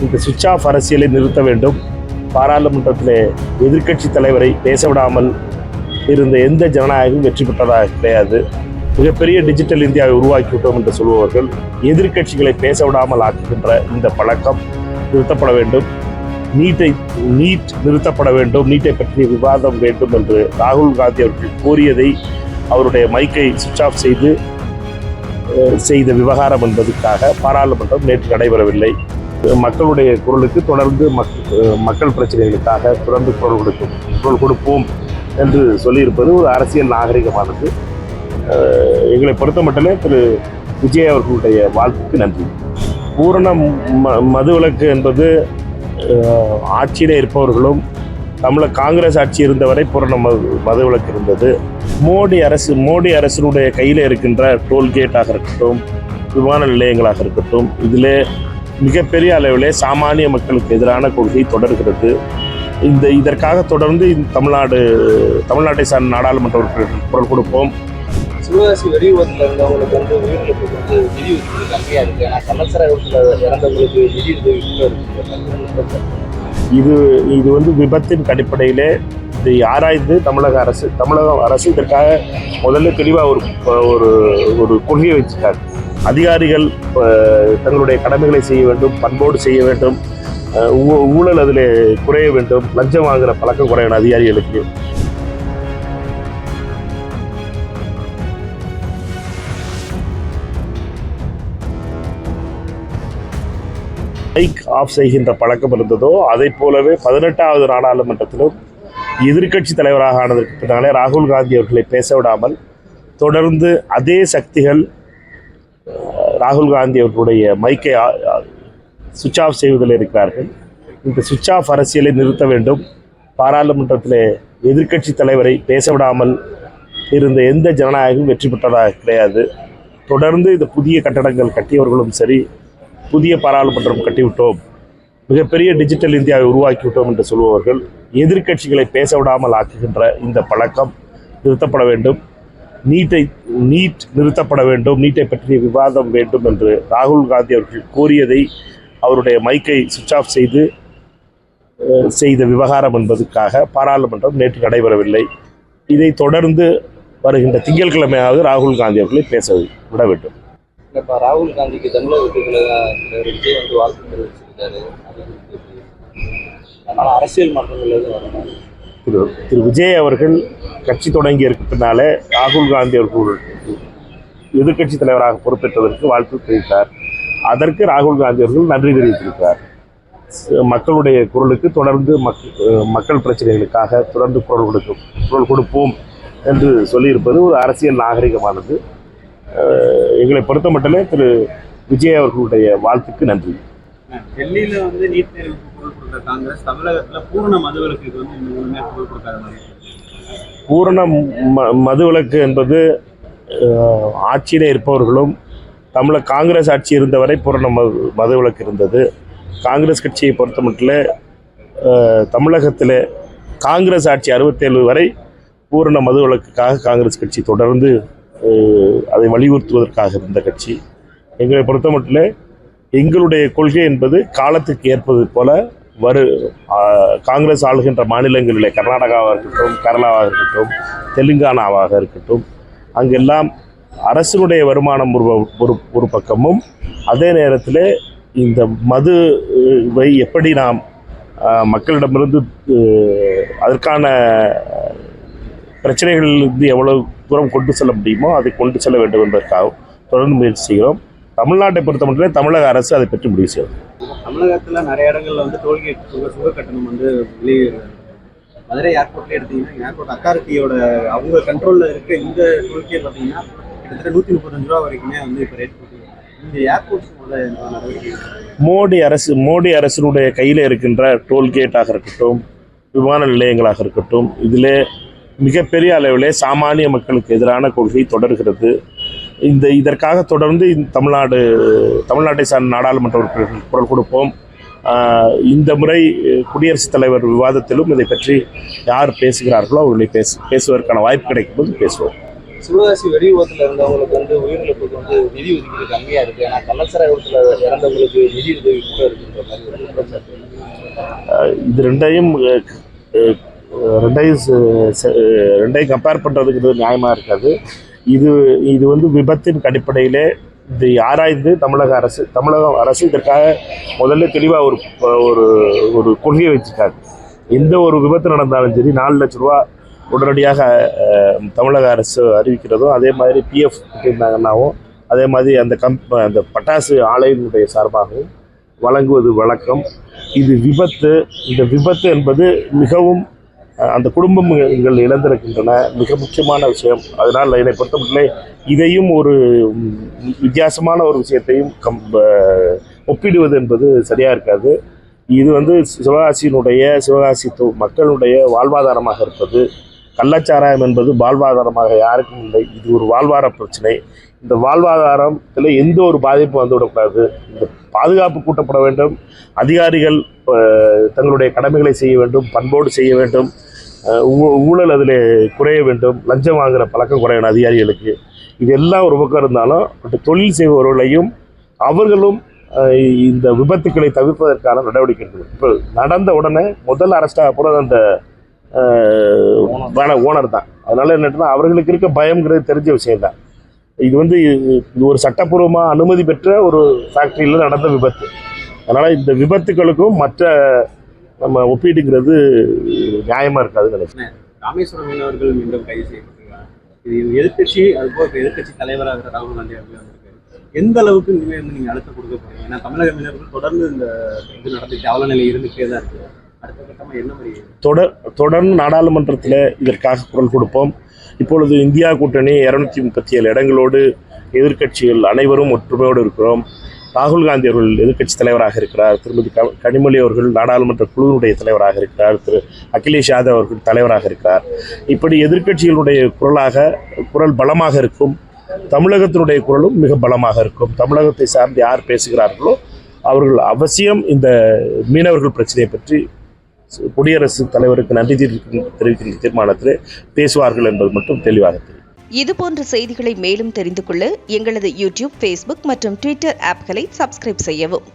இந்த சுவிட்ச் ஆஃப் அரசியலை நிறுத்த வேண்டும். பாராளுமன்றத்தில் எதிர்க்கட்சி தலைவரை பேச விடாமல் இருந்த எந்த ஜனநாயகம் வெற்றி பெற்றதாக கிடையாது. மிகப்பெரிய டிஜிட்டல் இந்தியாவை உருவாக்கிவிட்டோம் என்று சொல்பவர்கள் எதிர்க்கட்சிகளை பேச விடாமல் ஆக்குகின்ற இந்த பழக்கம் நிறுத்தப்பட வேண்டும். நீட் நிறுத்தப்பட வேண்டும். நீட்டை பற்றிய விவாதம் வேண்டும் என்று ராகுல் காந்தி அவர்கள் கோரியதை அவருடைய மைக்கை சுவிட்ச் ஆஃப் செய்த விவகாரம் என்பதற்காக பாராளுமன்றம் நேற்று நடைபெறவில்லை. மக்களுடைய குரலுக்கு தொடர்ந்து மக்கள் பிரச்சனைகளுக்காக தொடர்ந்து குரல் கொடுப்போம் என்று சொல்லியிருப்பது ஒரு அரசியல் நாகரிகமானது. எங்களை பொறுத்த மட்டுமே திரு விஜய் அவர்களுடைய வாழ்த்துக்கு நன்றி. பூரண மதுவிலக்கு என்பது ஆட்சியிலே இருப்பவர்களும் காங்கிரஸ் ஆட்சி இருந்தவரை பூரண மதுவிலக்கு இருந்தது. மோடி அரசினுடைய கையில் இருக்கின்ற டோல்கேட்டாக இருக்கட்டும், விமான நிலையங்களாக இருக்கட்டும், இதில் மிகப்பெரிய அளவிலே சாமானிய மக்களுக்கு எதிரான கொள்கை தொடர்கிறது. இதற்காக தொடர்ந்து தமிழ்நாட்டை சார்ந்த நாடாளுமன்ற உறுப்பினர்கள் குரல் கொடுப்போம். சிவகாசி வெடிவிபத்தில் இருந்தவங்களுக்கு உயிரிழப்புக்கு நிதி உதவி கம்மியாக இருக்குது. ஆனால் கள்ளச்சாராயத்தில் இறந்தவங்களுக்கு நிதி உதவி இது விபத்தின் அடிப்படையிலே இதை ஆராய்ந்து தமிழக அரசு இதற்காக முதல்ல தெளிவாக ஒரு கொள்கையை வச்சுட்டார். அதிகாரிகள் தங்களுடைய கடமைகளை செய்ய வேண்டும், பண்போடு செய்ய வேண்டும், ஊழல் அதில் குறைய வேண்டும், லஞ்சம் வாங்குகிற பழக்கம் குறையணும் அதிகாரிகளுக்கு. மைக் ஆஃப் செய்கின்ற பழக்கம் இருந்ததோ அதை போலவே 18வது நாடாளுமன்றத்திலும் எதிர்க்கட்சி தலைவராக ஆனதற்கு பின்னாலே ராகுல் காந்தி அவர்களை பேச விடாமல் தொடர்ந்து அதே சக்திகள் ராகுல் காந்தி அவர்களுடைய மைக்கை சுவிட்ச் ஆஃப் செய்வதில் இருக்கிறார்கள். இந்த சுவிட்ச் ஆஃப் அரசியலை நிறுத்த வேண்டும். பாராளுமன்றத்தில் எதிர்க்கட்சி தலைவரை பேச விடாமல் இருந்த எந்த ஜனநாயகம் வெற்றி பெற்றதாக கிடையாது. தொடர்ந்து இந்த புதிய கட்டடங்கள் கட்டியவர்களும் சரி, புதிய பாராளுமன்றம் கட்டிவிட்டோம், மிகப்பெரிய டிஜிட்டல் இந்தியாவை உருவாக்கிவிட்டோம் என்று சொல்பவர்கள் எதிர்க்கட்சிகளை பேச விடாமல் ஆக்குகின்ற இந்த பழக்கம் நிறுத்தப்பட வேண்டும். நீட் நிறுத்தப்பட வேண்டும். நீட்டை பற்றிய விவாதம் வேண்டும் என்று ராகுல் காந்தி அவர்கள் கோரியதை அவருடைய மைக்கை சுவிட்ச் ஆஃப் செய்த விவகாரம் என்பதற்காக பாராளுமன்றம் நேற்று நடைபெறவில்லை. இதை தொடர்ந்து வருகின்ற திங்கட்கிழமையாவது ராகுல் காந்தி அவர்களை பேச விட வேண்டும். இப்போ ராகுல் காந்திக்கு தமிழகத்தில் விஜய் வாழ்த்து தெரிவிச்சிருக்காரு. அதனால் அரசியல் மாற்றங்கள் எதுவும் வரணும். திரு விஜய் அவர்கள் கட்சி தொடங்கி இருப்பதனாலே ராகுல் காந்தி அவர்கள் எதிர்க்கட்சி தலைவராக பொறுப்பேற்றதற்கு வாழ்த்து தெரிவித்தார். அதற்கு ராகுல் காந்தி அவர்கள் நன்றி தெரிவித்திருக்கிறார். மக்களுடைய குரலுக்கு தொடர்ந்து மக்கள் பிரச்சனைகளுக்காக தொடர்ந்து குரல் கொடுப்போம் என்று சொல்லியிருப்பது ஒரு அரசியல் நாகரிகமானது. எங்களை பொறுத்த மட்டுமே திரு விஜய் அவர்களுடைய வாழ்த்துக்கு நன்றி. டெல்லியில் நீட் தேர்வுக்கு குரல் கொடுத்த காங்கிரஸ் தமிழகத்தில் பூரண மதுவிலக்கு குரல் கொடுக்காத பூரண மதுவிலக்கு என்பது ஆட்சியிலே இருப்பவர்களும் காங்கிரஸ் ஆட்சி இருந்தவரை பூரண மதுவிலக்கு இருந்தது. காங்கிரஸ் கட்சியை பொறுத்த மட்டும் தமிழகத்தில் காங்கிரஸ் ஆட்சி 67 வரை பூரண மதுவிலக்குக்காக காங்கிரஸ் கட்சி தொடர்ந்து அதை வலியுறுத்துவதற்காக இருந்த கட்சி. எங்களை பொறுத்த மட்டும் எங்களுடைய கொள்கை என்பது காலத்துக்கு ஏற்பது போல காங்கிரஸ் ஆளுகின்ற மாநிலங்களிலே கர்நாடகாவாக இருக்கட்டும், கேரளாவாக இருக்கட்டும், தெலுங்கானாவாக இருக்கட்டும், அங்கெல்லாம் அரசினுடைய வருமானம் ஒரு பக்கமும், அதே நேரத்தில் இந்த மதுவை எப்படி நாம் மக்களிடமிருந்து அதற்கான பிரச்சனைகளிலிருந்து எவ்வளவு தூரம் கொண்டு செல்ல முடியுமோ அதை கொண்டு செல்ல வேண்டும் என்பதற்காக தொடர்ந்து முயற்சி செய்கிறோம். தமிழ்நாட்டை பொறுத்த மட்டுமே தமிழக அரசு அதை பற்றி முடிவு செய்யும். தமிழகத்தில் நிறைய இடங்களில் டோல்கேட் சுக கட்டணம் வெளியேறுது. மதுரை ஏர்போர்ட்லேயே எடுத்தீங்கன்னா ஏர்போர்ட் அத்தாரிட்டியோட அவங்க கண்ட்ரோலில் இருக்க இந்த டோல்கேட் பார்த்தீங்கன்னா கிட்டத்தட்ட 135 ரூபா வரைக்குமே இப்போ ரேட் போட்டு இந்த ஏர்போர்ட்ஸ் மோடி அரசினுடைய கையில் இருக்கின்ற டோல்கேட்டாக இருக்கட்டும், விமான நிலையங்களாக இருக்கட்டும், இதில் மிகப்பெரிய அளவிலே சாமானிய மக்களுக்கு எதிரான கொள்கை தொடர்கிறது. இதற்காக தொடர்ந்து தமிழ்நாட்டை சார்ந்த நாடாளுமன்ற உறுப்பினர்கள் குரல் கொடுப்போம். இந்த முறை குடியரசுத் தலைவர் விவாதத்திலும் இதை பற்றி யார் பேசுகிறார்களோ அவர்களை பேசுவதற்கான வாய்ப்பு கிடைக்கும் போது பேசுவோம். சிவகாசி வெடி விபத்துல இருந்தவங்களுக்கு வந்து உயிரிழப்புக்கு வந்து நிதி ஒதுக்கீடு கம்மியா இருக்கு, ஏன்னா கள்ளச்சாராய விபத்துல இறந்தவங்களுக்கு நிதி உதவி கூட இருக்குன்ற மாதிரி ஒரு குற்றச்சாட்டு. இது ரெண்டையும் கம்பேர் பண்ணுறதுக்கு நியாயமாக இருக்காது. இது இது வந்து விபத்தின் அடிப்படையிலே இதை ஆராய்ந்து தமிழக அரசு இதற்காக முதல்ல தெளிவாக ஒரு ஒரு கொள்கையை வச்சுருக்காங்க. எந்த ஒரு விபத்து நடந்தாலும் சரி 4 லட்ச ரூபா உடனடியாக தமிழக அரசு அறிவிக்கிறதும், அதே மாதிரி பிஎஃப் இருந்தாங்கன்னாவும், அதே மாதிரி அந்த பட்டாசு ஆலையினுடைய சார்பாகவும் வழங்குவது வழக்கம். இது இந்த விபத்து என்பது மிகவும் அந்த குடும்பங்கள் இழந்திருக்கின்றன, மிக முக்கியமான விஷயம். அதனால் என்னை பொறுத்தமட்டிலே இதையும் ஒரு வித்தியாசமான ஒரு விஷயத்தையும் ஒப்பிடுவது என்பது சரியாக இருக்காது. இது வந்து சிவகாசி மக்களுடைய வாழ்வாதாரமாக இருப்பது. கள்ளச்சாராயம் என்பது வாழ்வாதாரமாக யாருக்கும் இல்லை. இது ஒரு வாழ்வாதார பிரச்சனை. இந்த வாழ்வாதாரத்தில் எந்த ஒரு பாதிப்பும் வந்துவிடக்கூடாது. இந்த பாதுகாப்பு கூட்டப்பட வேண்டும். அதிகாரிகள் தங்களுடைய கடமைகளை செய்ய வேண்டும், பண்போடு செய்ய வேண்டும். ஊழல் அதில் குறைய வேண்டும். லஞ்சம் வாங்குகிற பழக்கம் குறையணும் அதிகாரிகளுக்கு. இதெல்லாம் ஒரு பக்கம் இருந்தாலும் தொழில் செய்பவர்களையும் அவர்களும் இந்த விபத்துக்களை தவிர்ப்பதற்கான நடவடிக்கை எடுக்கணும். இப்போ நடந்த உடனே முதல் அரெஸ்டாக போகிறது அந்த ஓனர் தான். அதனால் என்னன்னா அவர்களுக்கு இருக்க பயம்ங்கிறது தெரிஞ்ச விஷயம்தான். இது வந்து ஒரு சட்டப்பூர்வமாக அனுமதி பெற்ற ஒரு ஃபேக்ட்ரியில் நடந்த விபத்து. அதனால் இந்த விபத்துக்களுக்கும் மற்ற நம்ம ஒப்பீடுங்கிறது நியாயமாக இருக்காதுன்னு நினைக்கிறேன். ராமேஸ்வரம் மீனவர்கள் மீண்டும் கைது செய்யப்பட்டிருக்காங்க. இது எதிர்கட்சி, அதுபோல் எதிர்கட்சி தலைவராக ராகுல் காந்தி அவர்கள் வந்திருக்காரு. எந்த அளவுக்கு இனிமேல் வந்து நீங்கள் அழுத்தம் கொடுக்க போறீங்க? ஏன்னா தமிழக மீனவர்கள் தொடர்ந்து இந்த இது நடந்துட்டு அவல நிலை இருந்துகிட்டே தான் இருக்கு. அடுத்த கட்டமாக என்ன மாதிரி தொடர்ந்து நாடாளுமன்றத்தில் இதற்காக குரல் கொடுப்போம். இப்பொழுது இந்தியா கூட்டணி 237 இடங்களோடு எதிர்க்கட்சிகள் அனைவரும் ஒற்றுமையோடு இருக்கிறோம். ராகுல் காந்தி அவர்கள் எதிர்க்கட்சி தலைவராக இருக்கிறார். திருமதி கனிமொழி அவர்கள் நாடாளுமன்ற குழுவினுடைய தலைவராக இருக்கிறார். திரு அகிலேஷ் யாதவ் அவர்கள் தலைவராக இருக்கிறார். இப்படி எதிர்க்கட்சிகளுடைய குரல் பலமாக இருக்கும். தமிழகத்தினுடைய குரலும் மிக பலமாக இருக்கும். தமிழகத்தை சார்ந்து யார் பேசுகிறார்களோ அவர்கள் அவசியம் இந்த மீனவர்கள் பிரச்சனையை பற்றி குடியரசுத் தலைவருக்கு நன்றி தெரிவிக்கின்ற தீர்மானத்தில் பேசுவார்கள் என்பது மட்டும் தெளிவாக தெரியும். இதுபோன்ற செய்திகளை மேலும் தெரிந்து கொள்ள எங்களது யூடியூப், ஃபேஸ்புக் மற்றும் ட்விட்டர் ஆப்களை சப்ஸ்கிரைப் செய்யவும்.